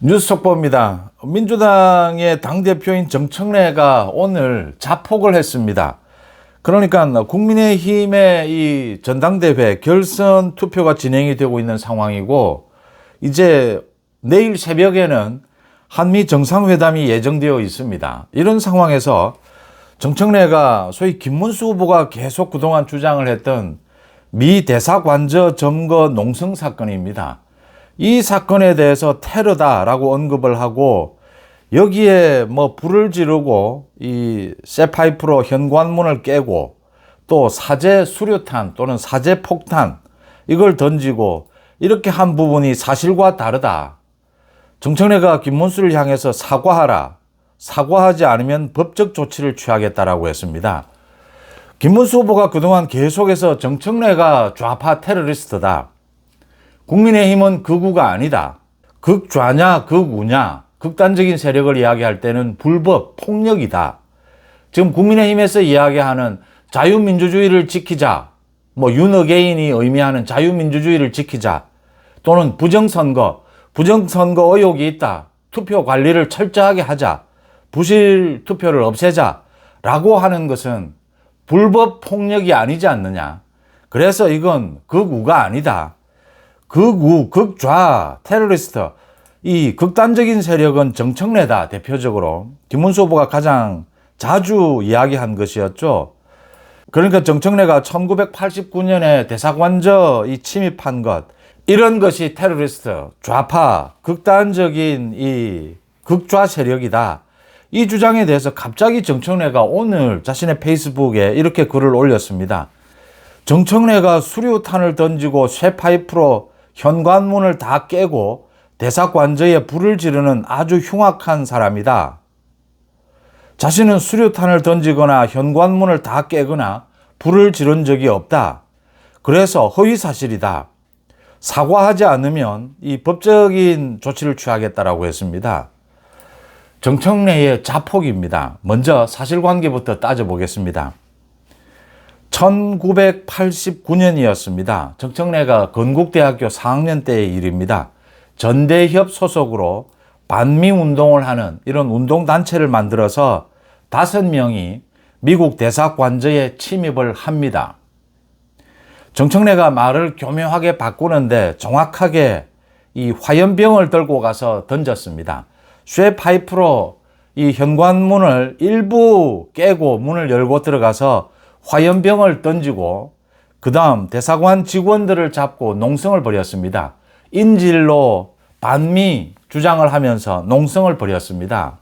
뉴스 속보입니다. 민주당의 당대표인 정청래가 오늘 자폭을 했습니다. 그러니까 국민의힘의 이 전당대회 결선 투표가 진행이 되고 있는 상황이고, 이제 내일 새벽에는 한미 정상회담이 예정되어 있습니다. 이런 상황에서 정청래가 소위 김문수 후보가 계속 그동안 주장을 했던 미 대사관저 점거 농성 사건입니다. 이 사건에 대해서 테러다라고 언급을 하고, 여기에 불을 지르고 이 쇠파이프로 현관문을 깨고 또 사제 수류탄 또는 사제 폭탄 이걸 던지고 이렇게 한 부분이 사실과 다르다. 정청래가 김문수를 향해서 사과하라. 사과하지 않으면 법적 조치를 취하겠다라고 했습니다. 김문수 후보가 그동안 계속해서 정청래가 좌파 테러리스트다. 국민의힘은 극우가 아니다. 극좌냐 극우냐 극단적인 세력을 이야기할 때는 불법 폭력이다. 지금 국민의힘에서 이야기하는 자유민주주의를 지키자, 윤어게인이 의미하는 자유민주주의를 지키자, 또는 부정선거 의혹이 있다. 투표 관리를 철저하게 하자. 부실 투표를 없애자. 라고 하는 것은 불법 폭력이 아니지 않느냐. 그래서 이건 극우가 아니다. 극우, 극좌, 테러리스트, 이 극단적인 세력은 정청래다. 대표적으로 김문수 후보가 가장 자주 이야기한 것이었죠. 그러니까 정청래가 1989년에 대사관저 침입한 것, 이런 것이 테러리스트, 좌파, 극단적인 이 극좌 세력이다. 이 주장에 대해서 갑자기 정청래가 오늘 자신의 페이스북에 이렇게 글을 올렸습니다. 정청래가 수류탄을 던지고 쇠파이프로 현관문을 다 깨고 대사관저에 불을 지르는 아주 흉악한 사람이다. 자신은 수류탄을 던지거나 현관문을 다 깨거나 불을 지른 적이 없다. 그래서 허위사실이다. 사과하지 않으면 이 법적인 조치를 취하겠다라고 했습니다. 정청래의 자폭입니다. 먼저 사실관계부터 따져보겠습니다. 1989년이었습니다. 정청래가 건국대학교 4학년 때의 일입니다. 전대협 소속으로 반미운동을 하는 이런 운동단체를 만들어서 5명이 미국 대사관저에 침입을 합니다. 정청래가 말을 교묘하게 바꾸는데 정확하게 이 화염병을 들고 가서 던졌습니다. 쇠파이프로 이 현관문을 일부 깨고 문을 열고 들어가서 화염병을 던지고, 그 다음 대사관 직원들을 잡고 농성을 벌였습니다. 인질로 반미 주장을 하면서 농성을 벌였습니다.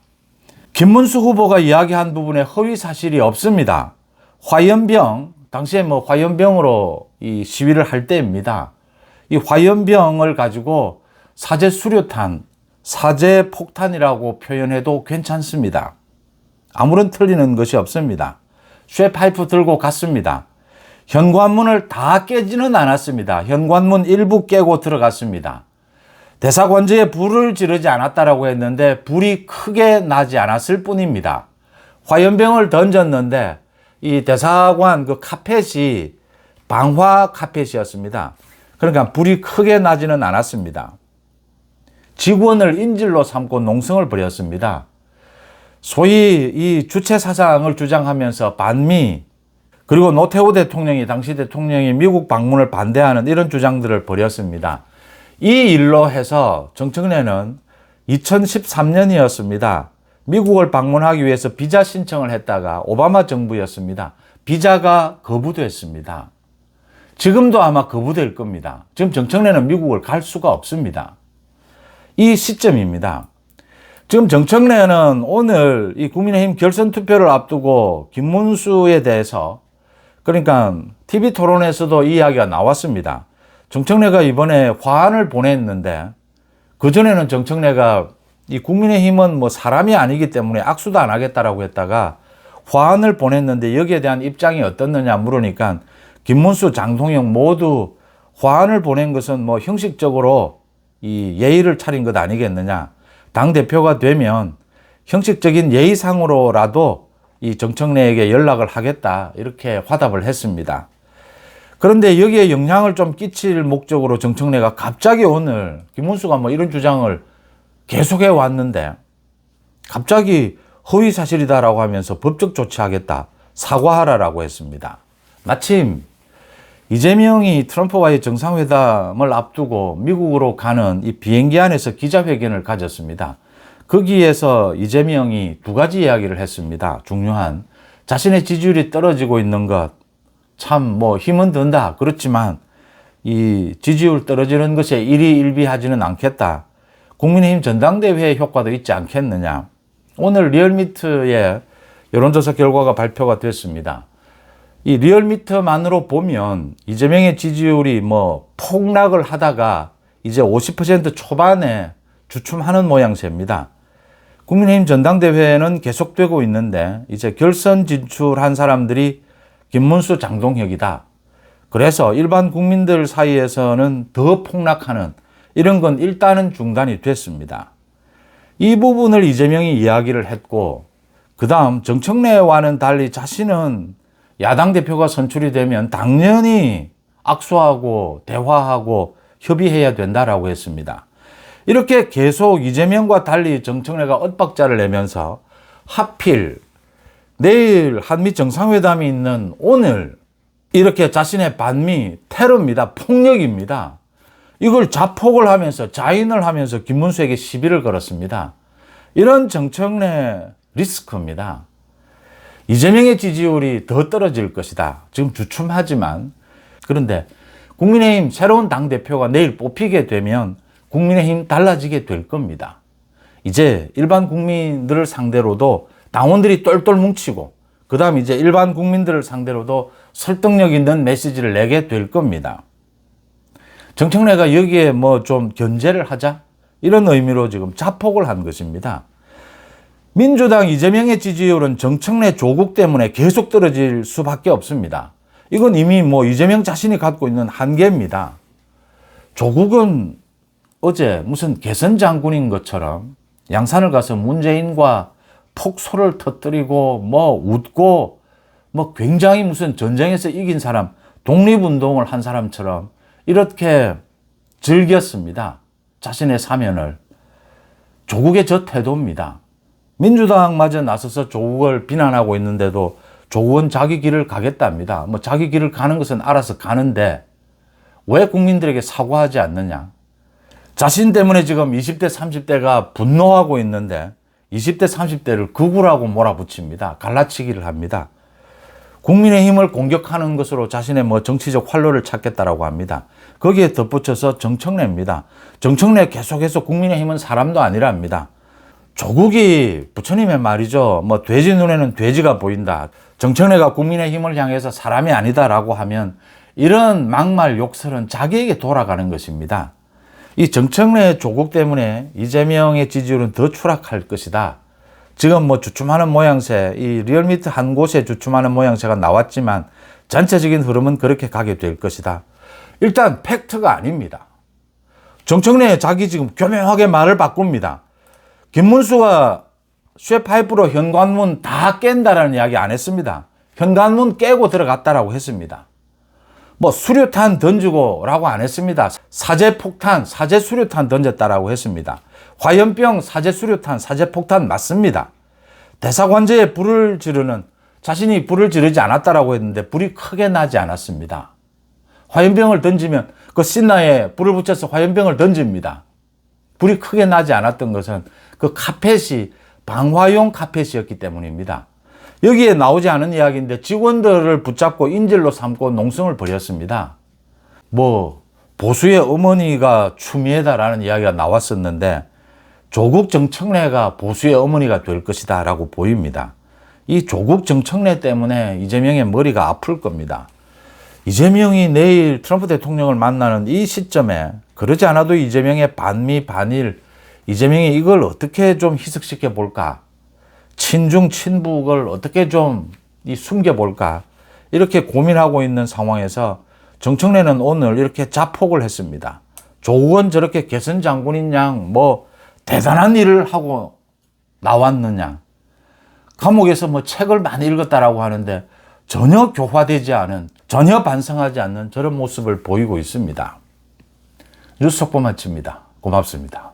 김문수 후보가 이야기한 부분에 허위 사실이 없습니다. 화염병, 당시에 화염병으로 이 시위를 할 때입니다. 이 화염병을 가지고 사제 수류탄, 사제 폭탄이라고 표현해도 괜찮습니다. 아무런 틀리는 것이 없습니다. 쇠파이프 들고 갔습니다. 현관문을 다 깨지는 않았습니다. 현관문 일부 깨고 들어갔습니다. 대사관저에 불을 지르지 않았다라고 했는데 불이 크게 나지 않았을 뿐입니다. 화염병을 던졌는데 이 대사관 그 카펫이 방화 카펫이었습니다. 그러니까 불이 크게 나지는 않았습니다. 직원을 인질로 삼고 농성을 벌였습니다. 소위 이 주체 사상을 주장하면서 반미, 그리고 노태우 대통령이, 당시 대통령이 미국 방문을 반대하는 이런 주장들을 벌였습니다. 이 일로 해서 정청래는 2013년이었습니다. 미국을 방문하기 위해서 비자 신청을 했다가 오바마 정부였습니다. 비자가 거부됐습니다. 지금도 아마 거부될 겁니다. 지금 정청래는 미국을 갈 수가 없습니다. 이 시점입니다. 지금 정청래는 오늘 이 국민의힘 결선 투표를 앞두고 김문수에 대해서, 그러니까 TV 토론에서도 이 이야기가 나왔습니다. 정청래가 이번에 화환을 보냈는데, 그전에는 정청래가 이 국민의힘은 사람이 아니기 때문에 악수도 안 하겠다라고 했다가 화환을 보냈는데 여기에 대한 입장이 어떻느냐 물으니까 김문수, 장동영 모두 화환을 보낸 것은 형식적으로 이 예의를 차린 것 아니겠느냐. 당대표가 되면 형식적인 예의상으로라도 이 정청래에게 연락을 하겠다. 이렇게 화답을 했습니다. 그런데 여기에 영향을 좀 끼칠 목적으로 정청래가 갑자기 오늘 김문수가 이런 주장을 계속해 왔는데 갑자기 허위 사실이다라고 하면서 법적 조치하겠다, 사과하라라고 했습니다. 마침 이재명이 트럼프와의 정상회담을 앞두고 미국으로 가는 이 비행기 안에서 기자회견을 가졌습니다. 거기에서 이재명이 두 가지 이야기를 했습니다. 중요한, 자신의 지지율이 떨어지고 있는 것, 참 뭐 힘은 든다. 그렇지만 이 지지율 떨어지는 것에 일희일비하지는 않겠다. 국민의힘 전당대회 효과도 있지 않겠느냐. 오늘 리얼미터의 여론조사 결과가 발표가 됐습니다. 이 리얼미터만으로 보면 이재명의 지지율이 뭐 폭락을 하다가 이제 50% 초반에 주춤하는 모양새입니다. 국민의힘 전당대회는 계속되고 있는데 이제 결선 진출한 사람들이 김문수, 장동혁이다. 그래서 일반 국민들 사이에서는 더 폭락하는 이런 건 일단은 중단이 됐습니다. 이 부분을 이재명이 이야기를 했고, 그 다음 정청래와는 달리 자신은 야당 대표가 선출이 되면 당연히 악수하고 대화하고 협의해야 된다라고 했습니다. 이렇게 계속 이재명과 달리 정청래가 엇박자를 내면서 하필 내일 한미 정상회담이 있는 오늘 이렇게 자신의 반미 테러입니다. 폭력입니다. 이걸 자폭을 하면서 자인을 하면서 김문수에게 시비를 걸었습니다. 이런 정청래 리스크입니다. 이재명의 지지율이 더 떨어질 것이다. 지금 주춤하지만, 그런데 국민의힘 새로운 당대표가 내일 뽑히게 되면 국민의힘 달라지게 될 겁니다. 이제 일반 국민들을 상대로도 당원들이 똘똘 뭉치고, 그 다음 이제 일반 국민들을 상대로도 설득력 있는 메시지를 내게 될 겁니다. 정청래가 여기에 뭐 좀 견제를 하자, 이런 의미로 지금 자폭을 한 것입니다. 민주당 이재명의 지지율은 정청래 조국 때문에 계속 떨어질 수밖에 없습니다. 이건 이미 뭐 이재명 자신이 갖고 있는 한계입니다. 조국은 어제 무슨 개선 장군인 것처럼 양산을 가서 문재인과 폭소를 터뜨리고 뭐 웃고 뭐 굉장히 무슨 전쟁에서 이긴 사람, 독립운동을 한 사람처럼 이렇게 즐겼습니다. 자신의 사면을. 조국의 저 태도입니다. 민주당마저 나서서 조국을 비난하고 있는데도 조국은 자기 길을 가겠답니다. 뭐 자기 길을 가는 것은 알아서 가는데 왜 국민들에게 사과하지 않느냐. 자신 때문에 지금 20대, 30대가 분노하고 있는데 20대, 30대를 극우라고 몰아붙입니다. 갈라치기를 합니다. 국민의힘을 공격하는 것으로 자신의 뭐 정치적 활로를 찾겠다라고 합니다. 거기에 덧붙여서 정청래입니다. 정청래 계속해서 국민의힘은 사람도 아니랍니다. 조국이 부처님의 말이죠. 뭐 돼지 눈에는 돼지가 보인다. 정청래가 국민의힘을 향해서 사람이 아니다라고 하면 이런 막말 욕설은 자기에게 돌아가는 것입니다. 이 정청래 조국 때문에 이재명의 지지율은 더 추락할 것이다. 지금 뭐 주춤하는 모양새, 이 리얼미터 한 곳에 주춤하는 모양새가 나왔지만 전체적인 흐름은 그렇게 가게 될 것이다. 일단 팩트가 아닙니다. 정청래 자기 지금 교묘하게 말을 바꿉니다. 김문수가 쇠파이프로 현관문 다 깬다라는 이야기 안 했습니다. 현관문 깨고 들어갔다라고 했습니다. 뭐 수류탄 던지고 라고 안 했습니다. 사제폭탄, 사제수류탄 던졌다라고 했습니다. 화염병, 사제수류탄, 사제폭탄 맞습니다. 대사관제에 불을 지르는, 자신이 불을 지르지 않았다라고 했는데 불이 크게 나지 않았습니다. 화염병을 던지면 그 신나에 불을 붙여서 화염병을 던집니다. 불이 크게 나지 않았던 것은 그 카펫이 방화용 카펫이었기 때문입니다. 여기에 나오지 않은 이야기인데 직원들을 붙잡고 인질로 삼고 농성을 벌였습니다. 뭐 보수의 어머니가 추미애다라는 이야기가 나왔었는데 조국 정청래가 보수의 어머니가 될 것이다 라고 보입니다. 이 조국 정청래 때문에 이재명의 머리가 아플 겁니다. 이재명이 내일 트럼프 대통령을 만나는 이 시점에 그러지 않아도 이재명의 반미 반일, 이재명이 이걸 어떻게 좀 희석시켜 볼까, 친중 친북을 어떻게 좀 숨겨볼까, 이렇게 고민하고 있는 상황에서 정청래는 오늘 이렇게 자폭을 했습니다. 조국은 저렇게 개선 장군인 양 뭐 대단한 일을 하고 나왔느냐, 감옥에서 뭐 책을 많이 읽었다라고 하는데 전혀 교화되지 않은, 전혀 반성하지 않는 저런 모습을 보이고 있습니다. 뉴스 속보 마칩니다. 고맙습니다.